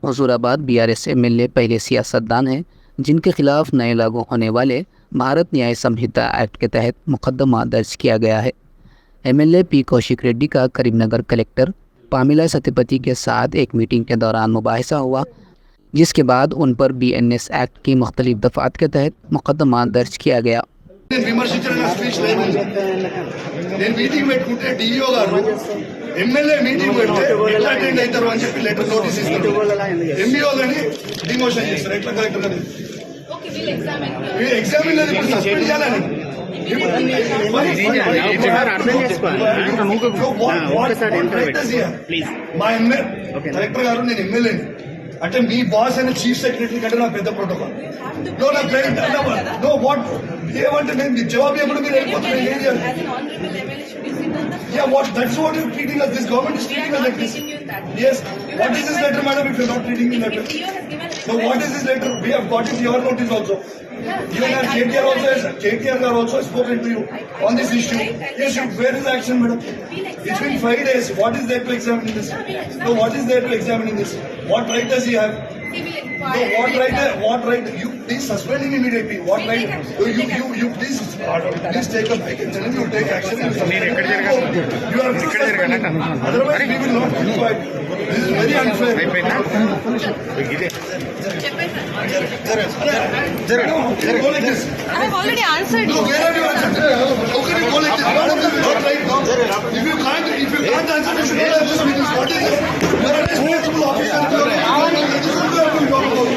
Huzurabad BRS MLA पहले सियासतदान हैं जिनके खिलाफ नए लागू होने वाले भारत न्याय संहिता एक्ट के तहत मुकदमा दर्ज किया गया है। एमएलए पी कौशिक रेड्डी का करीमनगर कलेक्टर पामिला सत्यपति के साथ एक मीटिंग के दौरान मुबाहिसा हुआ, जिसके बाद उन पर बीएनएस एक्ट की मुख्तलिफ दफ़ात के तहत मुकदमा दर्ज किया गया। ఎమ్మెల్యే మీటింగ్ పెడితే ఎట్లా అటెండ్ అవుతారు అని చెప్పి లెటర్ నోటీస్ ఇస్తారు. ఎంబీఓ గాని డిమోషన్ చేస్తారు. ఎట్లా కలెక్టర్ గాని ఎగ్జామిన్ లేదు, ఇప్పుడు సస్పెండ్ చేయాలని మా ఎమ్మెల్యే కలెక్టర్ గారు నేను ఎమ్మెల్యేని అంటే మీ బాస్ అయిన చీఫ్ సెక్రటరీ కంటే నాకు పెద్ద ప్రోటోకాల్. ఏమంటే నేను జవాబు ఎప్పుడు మీరు వెళ్ళిపోతున్నారు, ఏం చేయాలి? Yeah, that's what you're treating us. This government is treating us like this. Yes. What is this letter, madam, if you're not treating me like that? So what is this letter? We have got it your notice also. Even our KTR also has spoken to you on this issue. Yes, where is the action, madam? It's been 5 days. What is there to examine in this? So what is there to examine in this? What right does he have? No, what right? You please suspend him immediately. What right? You please take a break and tell him you take action. You are otherwise we will not keep quiet. This is very unfair. Go like this. I have already answered. No, where have you answered? How can you go like this? What is this? Not right now. If you can't answer, you should not have this meeting. What is this? You are a responsible officer.